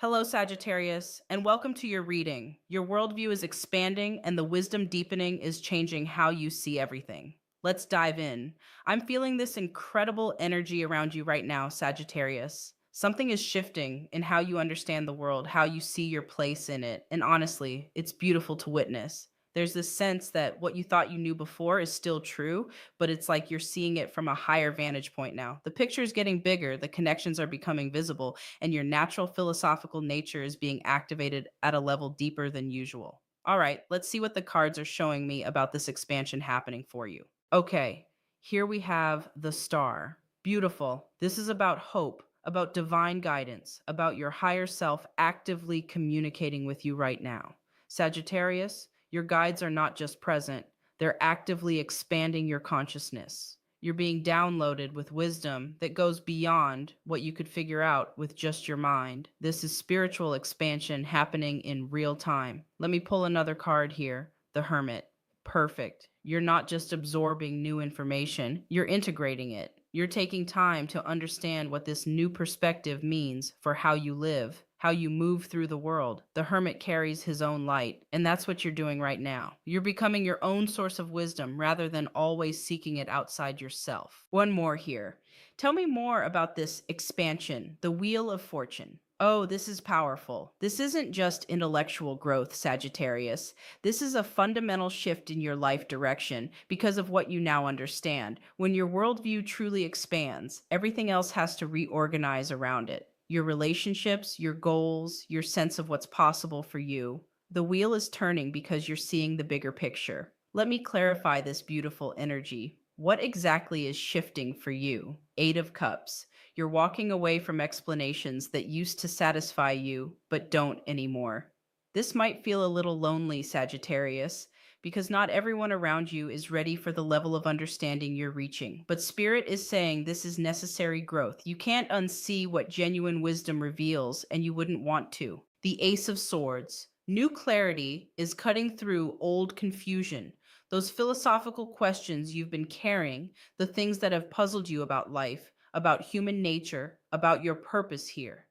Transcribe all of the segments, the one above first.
Hello, Sagittarius, and welcome to your reading. Your worldview is expanding, and the wisdom deepening is changing how you see everything. Let's dive in. I'm feeling this incredible energy around you right now, Sagittarius. Something is shifting in how you understand the world, how you see your place in it, and honestly, it's beautiful to witness. There's this sense that what you thought you knew before is still true, but it's like you're seeing it from a higher vantage point now. The picture is getting bigger, the connections are becoming visible, and your natural philosophical nature is being activated at a level deeper than usual. All right, let's see what the cards are showing me about this expansion happening for you. Okay, here we have the star. Beautiful. This is about hope, about divine guidance, about your higher self actively communicating with you right now. Sagittarius, your guides are not just present, they're actively expanding your consciousness. You're being downloaded with wisdom that goes beyond what you could figure out with just your mind. This is spiritual expansion happening in real time. Let me pull another card here, the Hermit. Perfect. You're not just absorbing new information, you're integrating it. You're taking time to understand what this new perspective means for how you live, how you move through the world. The hermit carries his own light, and that's what you're doing right now. You're becoming your own source of wisdom rather than always seeking it outside yourself. One more here. Tell me more about this expansion, the Wheel of Fortune. Oh, this is powerful. This isn't just intellectual growth, Sagittarius. This is a fundamental shift in your life direction because of what you now understand. When your worldview truly expands, everything else has to reorganize around it. Your relationships, your goals, your sense of what's possible for you. The wheel is turning because you're seeing the bigger picture. Let me clarify this beautiful energy. What exactly is shifting for you? Eight of Cups. You're walking away from explanations that used to satisfy you, but don't anymore. This might feel a little lonely, Sagittarius, because not everyone around you is ready for the level of understanding you're reaching. But Spirit is saying this is necessary growth. You can't unsee what genuine wisdom reveals, and you wouldn't want to. The Ace of Swords. New clarity is cutting through old confusion. Those philosophical questions you've been carrying, the things that have puzzled you about life, about human nature, about your purpose here.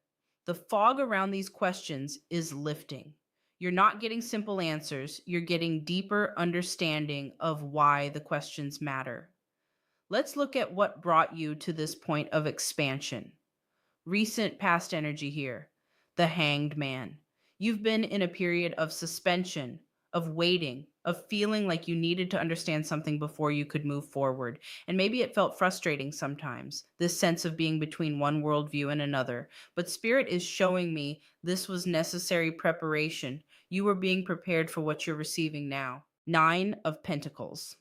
The fog around these questions is lifting. You're not getting simple answers, you're getting deeper understanding of why the questions matter. Let's look at what brought you to this point of expansion. Recent past energy here, the Hanged Man. You've been in a period of suspension, of waiting, of feeling like you needed to understand something before you could move forward. And maybe it felt frustrating sometimes, this sense of being between one worldview and another. But Spirit is showing me this was necessary preparation. You were being prepared for what you're receiving now. Nine of Pentacles.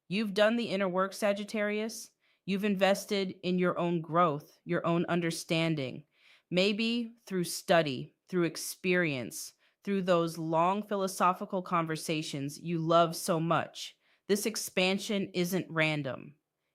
You've done the inner work, Sagittarius. You've invested in your own growth, your own understanding, maybe through study, through experience, through those long philosophical conversations you love so much. This expansion isn't random.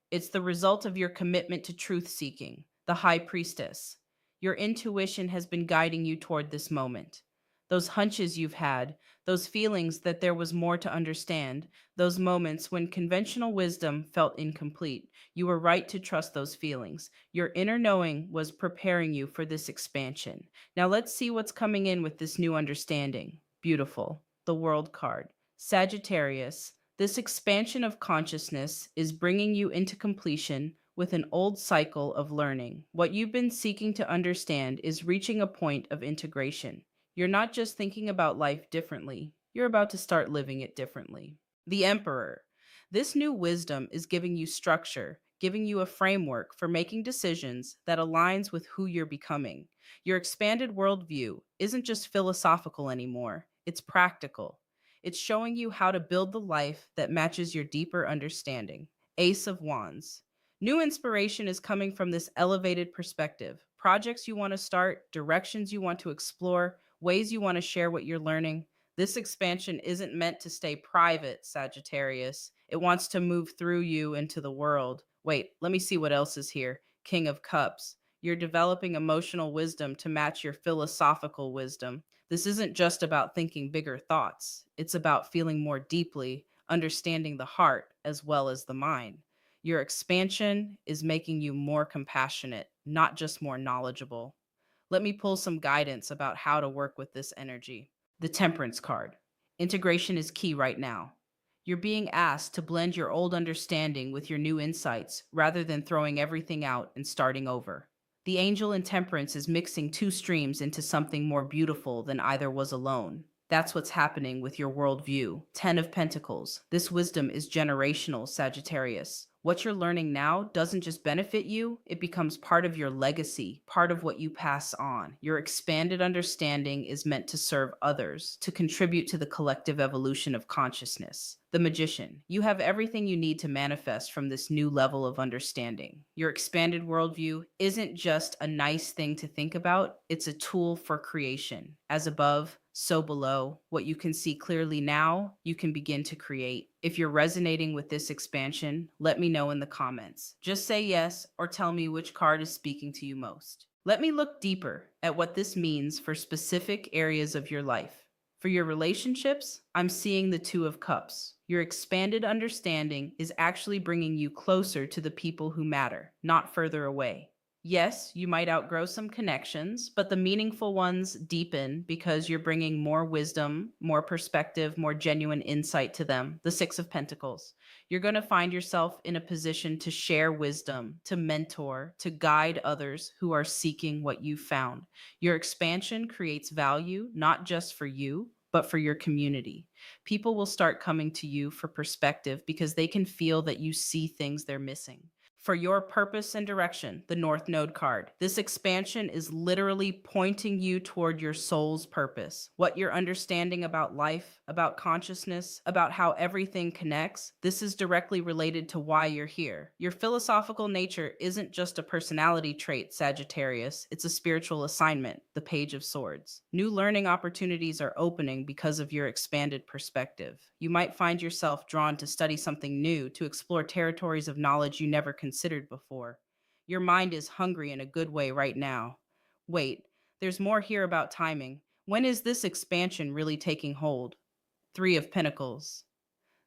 It's the result of your commitment to truth seeking, the high priestess. Your intuition has been guiding you toward this moment. Those hunches you've had, those feelings that there was more to understand, those moments when conventional wisdom felt incomplete. You were right to trust those feelings. Your inner knowing was preparing you for this expansion. Now let's see what's coming in with this new understanding. Beautiful. The World card. Sagittarius, this expansion of consciousness is bringing you into completion with an old cycle of learning. What you've been seeking to understand is reaching a point of integration. You're not just thinking about life differently, you're about to start living it differently. The Emperor. This new wisdom is giving you structure, giving you a framework for making decisions that aligns with who you're becoming. Your expanded worldview isn't just philosophical anymore, it's practical. It's showing you how to build the life that matches your deeper understanding. Ace of Wands. New inspiration is coming from this elevated perspective. Projects you want to start, directions you want to explore, ways you want to share what you're learning. This expansion isn't meant to stay private, Sagittarius. It wants to move through you into the world. Wait, let me see what else is here. King of Cups. You're developing emotional wisdom to match your philosophical wisdom. This isn't just about thinking bigger thoughts, it's about feeling more deeply, understanding the heart as well as the mind. Your expansion is making you more compassionate, not just more knowledgeable. Let me pull some guidance about how to work with this energy. The Temperance card. Integration is key right now. You're being asked to blend your old understanding with your new insights rather than throwing everything out and starting over. The angel in Temperance is mixing two streams into something more beautiful than either was alone. That's what's happening with your worldview. Ten of Pentacles. This wisdom is generational, Sagittarius. What you're learning now doesn't just benefit you, it becomes part of your legacy, part of what you pass on. Your expanded understanding is meant to serve others, to contribute to the collective evolution of consciousness. The Magician. You have everything you need to manifest from this new level of understanding. Your expanded worldview isn't just a nice thing to think about, it's a tool for creation. As above, so below. What you can see clearly now, you can begin to create. If you're resonating with this expansion, let me know in the comments. Just say yes or tell me which card is speaking to you most. Let me look deeper at what this means for specific areas of your life. For your relationships, I'm seeing the Two of Cups. Your expanded understanding is actually bringing you closer to the people who matter, not further away. Yes, you might outgrow some connections, but the meaningful ones deepen because you're bringing more wisdom, more perspective, more genuine insight to them. The Six of Pentacles. You're going to find yourself in a position to share wisdom, to mentor, to guide others who are seeking what you found. Your expansion creates value, not just for you, but for your community. People will start coming to you for perspective because they can feel that you see things they're missing. For your purpose and direction, the North Node card. This expansion is literally pointing you toward your soul's purpose. What you're understanding about life, about consciousness, about how everything connects, this is directly related to why you're here. Your philosophical nature isn't just a personality trait, Sagittarius. It's a spiritual assignment, the Page of Swords. New learning opportunities are opening because of your expanded perspective. You might find yourself drawn to study something new, to explore territories of knowledge you never considered before. Your mind is hungry in a good way right now. Wait, there's more here about timing. When is this expansion really taking hold? Three of Pentacles.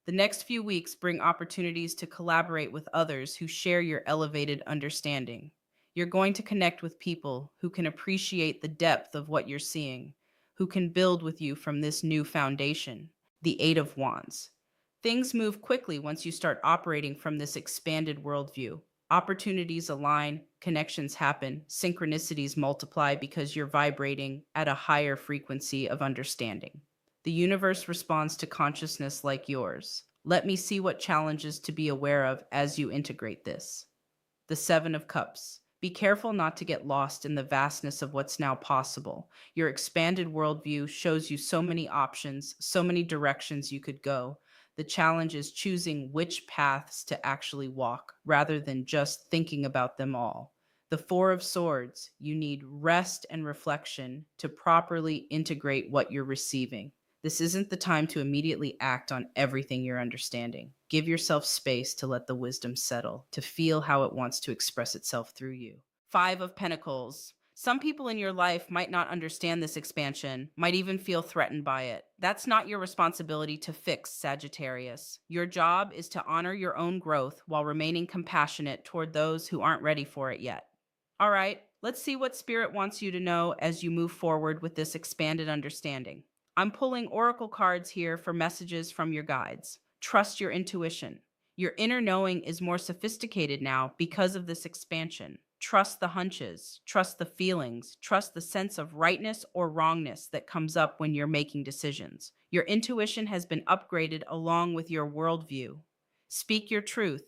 The next few weeks bring opportunities to collaborate with others who share your elevated understanding. You're going to connect with people who can appreciate the depth of what you're seeing, who can build with you from this new foundation. The Eight of Wands. Things move quickly once you start operating from this expanded worldview. Opportunities align, connections happen, synchronicities multiply because you're vibrating at a higher frequency of understanding. The universe responds to consciousness like yours. Let me see what challenges to be aware of as you integrate this. The Seven of Cups. Be careful not to get lost in the vastness of what's now possible. Your expanded worldview shows you so many options, so many directions you could go. The challenge is choosing which paths to actually walk rather than just thinking about them all. The Four of Swords. You need rest and reflection to properly integrate what you're receiving. This isn't the time to immediately act on everything you're understanding. Give yourself space to let the wisdom settle, to feel how it wants to express itself through you. Five of Pentacles. Some people in your life might not understand this expansion, might even feel threatened by it. That's not your responsibility to fix, Sagittarius. Your job is to honor your own growth while remaining compassionate toward those who aren't ready for it yet. All right, let's see what Spirit wants you to know as you move forward with this expanded understanding. I'm pulling oracle cards here for messages from your guides. Trust your intuition. Your inner knowing is more sophisticated now because of this expansion. Trust the hunches, trust the feelings, trust the sense of rightness or wrongness that comes up when you're making decisions. Your intuition has been upgraded along with your worldview. Speak your truth.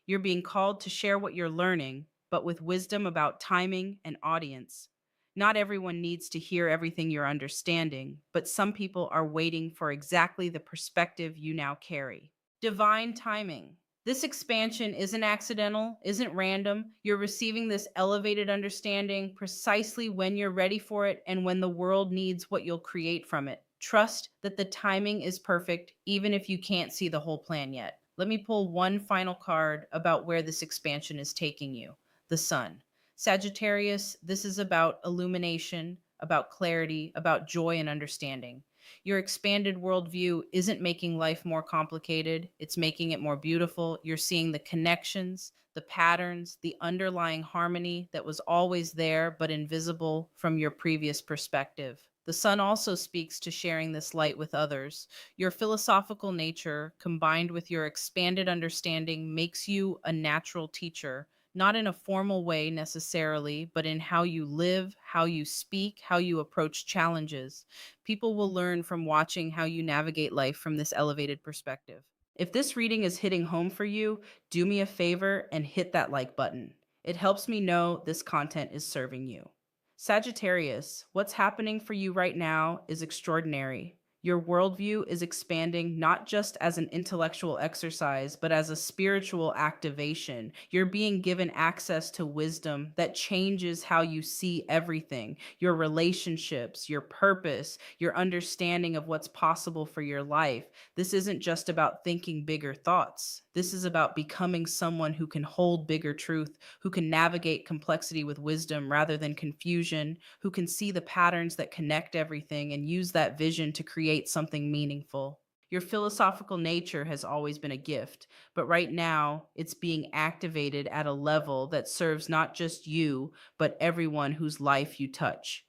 You're being called to share what you're learning, but with wisdom about timing and audience. Not everyone needs to hear everything you're understanding, but some people are waiting for exactly the perspective you now carry. Divine timing. This expansion isn't accidental, isn't random. You're receiving this elevated understanding precisely when you're ready for it and when the world needs what you'll create from it. Trust that the timing is perfect, even if you can't see the whole plan yet. Let me pull one final card about where this expansion is taking you. The Sun. Sagittarius, this is about illumination, about clarity, about joy and understanding. Your expanded worldview isn't making life more complicated, it's making it more beautiful. You're seeing the connections, the patterns, the underlying harmony that was always there but invisible from your previous perspective. The sun also speaks to sharing this light with others. Your philosophical nature, combined with your expanded understanding, makes you a natural teacher, not in a formal way necessarily, but in how you live, how you speak, how you approach challenges. People will learn from watching how you navigate life from this elevated perspective. If this reading is hitting home for you, do me a favor and hit that like button. It helps me know this content is serving you. Sagittarius, what's happening for you right now is extraordinary. Your worldview is expanding not just as an intellectual exercise, but as a spiritual activation. You're being given access to wisdom that changes how you see everything, your relationships, your purpose, your understanding of what's possible for your life. This isn't just about thinking bigger thoughts. This is about becoming someone who can hold bigger truth, who can navigate complexity with wisdom rather than confusion, who can see the patterns that connect everything and use that vision to create something meaningful. Your philosophical nature has always been a gift, but right now it's being activated at a level that serves not just you, but everyone whose life you touch.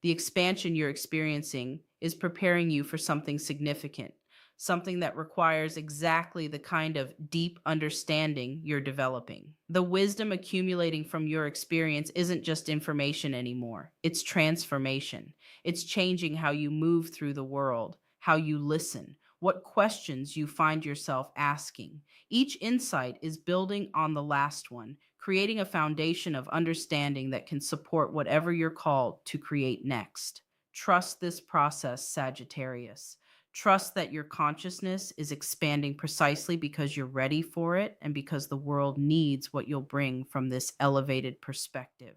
The expansion you're experiencing is preparing you for something significant, something that requires exactly the kind of deep understanding you're developing. The wisdom accumulating from your experience isn't just information anymore, it's transformation. It's changing how you move through the world, how you listen, what questions you find yourself asking. Each insight is building on the last one, creating a foundation of understanding that can support whatever you're called to create next. Trust this process, Sagittarius. Trust that your consciousness is expanding precisely because you're ready for it and because the world needs what you'll bring from this elevated perspective.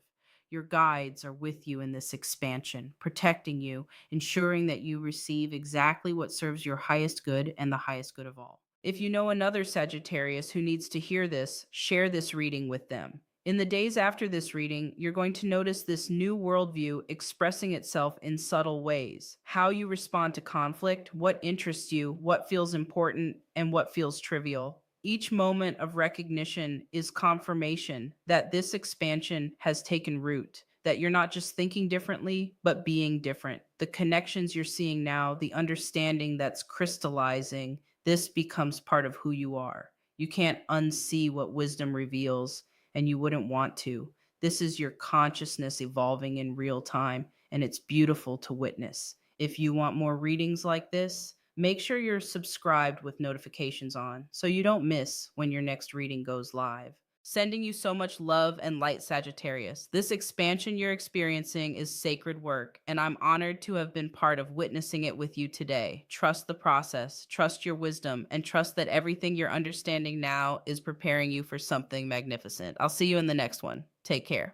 Your guides are with you in this expansion, protecting you, ensuring that you receive exactly what serves your highest good and the highest good of all. If you know another Sagittarius who needs to hear this, share this reading with them. In the days after this reading, you're going to notice this new worldview expressing itself in subtle ways. How you respond to conflict, what interests you, what feels important, and what feels trivial. Each moment of recognition is confirmation that this expansion has taken root, that you're not just thinking differently, but being different. The connections you're seeing now, the understanding that's crystallizing, this becomes part of who you are. You can't unsee what wisdom reveals, and you wouldn't want to. This is your consciousness evolving in real time, and it's beautiful to witness. If you want more readings like this, make sure you're subscribed with notifications on so you don't miss when your next reading goes live. Sending you so much love and light, Sagittarius. This expansion you're experiencing is sacred work, and I'm honored to have been part of witnessing it with you today. Trust the process, trust your wisdom, and trust that everything you're understanding now is preparing you for something magnificent. I'll see you in the next one. Take care.